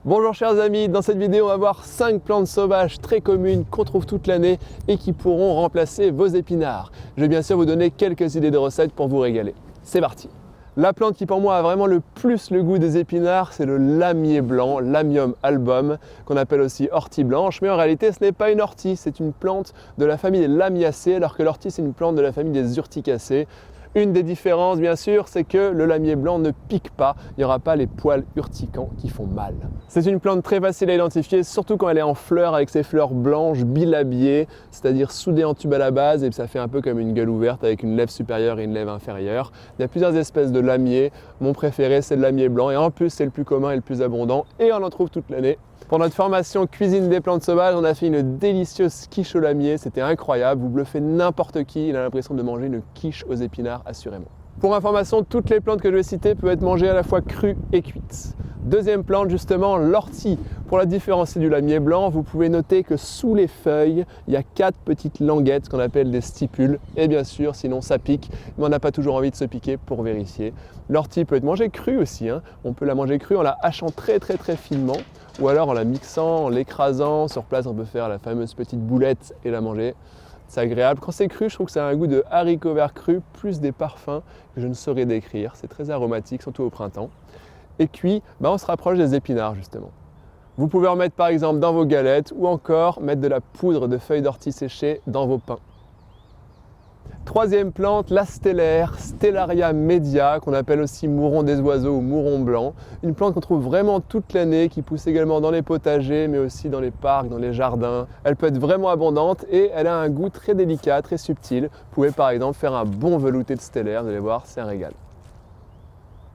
Bonjour chers amis, dans cette vidéo on va voir 5 plantes sauvages très communes qu'on trouve toute l'année et qui pourront remplacer vos épinards. Je vais bien sûr vous donner quelques idées de recettes pour vous régaler. C'est parti! La plante qui pour moi a vraiment le plus le goût des épinards, c'est le lamier blanc, Lamium album, qu'on appelle aussi ortie blanche, mais en réalité ce n'est pas une ortie, c'est une plante de la famille des lamiacées, alors que l'ortie c'est une plante de la famille des urticacées. Une des différences, bien sûr, c'est que le lamier blanc ne pique pas, il n'y aura pas les poils urticants qui font mal. C'est une plante très facile à identifier, surtout quand elle est en fleurs avec ses fleurs blanches bilabiées, c'est-à-dire soudées en tube à la base et ça fait un peu comme une gueule ouverte avec une lèvre supérieure et une lèvre inférieure. Il y a plusieurs espèces de lamiers, mon préféré c'est le lamier blanc et en plus c'est le plus commun et le plus abondant et on en trouve toute l'année. Pour notre formation cuisine des plantes sauvages, on a fait une délicieuse quiche au lamier, c'était incroyable, vous bluffez n'importe qui, il a l'impression de manger une quiche aux épinards assurément. Pour information, toutes les plantes que je vais citer peuvent être mangées à la fois crues et cuites. Deuxième plante justement, l'ortie. Pour la différencier du lamier blanc, vous pouvez noter que sous les feuilles, il y a 4 petites languettes qu'on appelle des stipules. Et bien sûr, sinon ça pique, mais on n'a pas toujours envie de se piquer pour vérifier. L'ortie peut être mangée crue aussi, On peut la manger crue en la hachant très finement, ou alors en la mixant, en l'écrasant. Sur place, on peut faire la fameuse petite boulette et la manger. C'est agréable. Quand c'est cru, je trouve que ça a un goût de haricots verts crus, plus des parfums que je ne saurais décrire. C'est très aromatique, surtout au printemps. Et cuit, on se rapproche des épinards justement. Vous pouvez en mettre par exemple dans vos galettes ou encore mettre de la poudre de feuilles d'ortie séchées dans vos pains. Troisième plante, la stellaire, Stellaria media, qu'on appelle aussi mouron des oiseaux ou mouron blanc. Une plante qu'on trouve vraiment toute l'année, qui pousse également dans les potagers, mais aussi dans les parcs, dans les jardins. Elle peut être vraiment abondante et elle a un goût très délicat, très subtil. Vous pouvez par exemple faire un bon velouté de stellaire, vous allez voir, c'est un régal.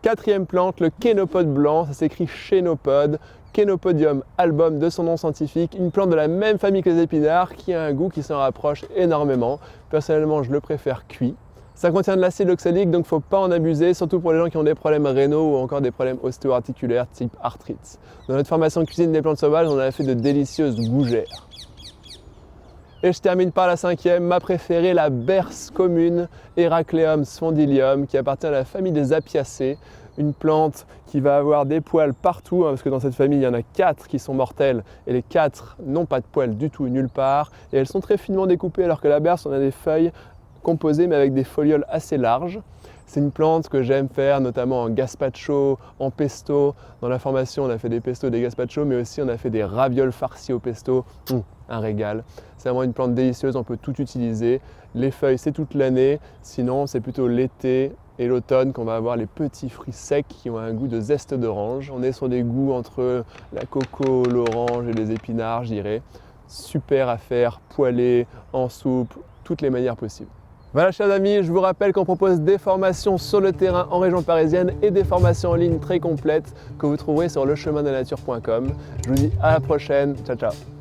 Quatrième plante, le kénopode blanc, ça s'écrit chénopode. Kénopodium album de son nom scientifique, une plante de la même famille que les épinards qui a un goût qui s'en rapproche énormément. Personnellement, je le préfère cuit. Ça contient de l'acide oxalique, donc il ne faut pas en abuser, surtout pour les gens qui ont des problèmes rénaux ou encore des problèmes ostéo-articulaires type arthrite. Dans notre formation cuisine des plantes sauvages, on a fait de délicieuses gougères. Et je termine par la cinquième, ma préférée, la berce commune, Heracleum spondylium, qui appartient à la famille des apiacées. Une plante qui va avoir des poils partout, parce que dans cette famille, il y en a 4 qui sont mortels et les 4 n'ont pas de poils du tout nulle part. Et elles sont très finement découpées, alors que la berce, on a des feuilles composées mais avec des folioles assez larges. C'est une plante que j'aime faire, notamment en gazpacho, en pesto. Dans la formation, on a fait des pestos, des gazpacho, mais aussi on a fait des ravioles farcis au pesto. Un régal. C'est vraiment une plante délicieuse, on peut tout utiliser. Les feuilles, c'est toute l'année. Sinon, c'est plutôt l'été et l'automne qu'on va avoir les petits fruits secs qui ont un goût de zeste d'orange. On est sur des goûts entre la coco, l'orange et les épinards, je dirais. Super à faire, poêlé, en soupe, toutes les manières possibles. Voilà chers amis, je vous rappelle qu'on propose des formations sur le terrain en région parisienne et des formations en ligne très complètes que vous trouverez sur lechemindelature.com. Je vous dis à la prochaine, ciao ciao.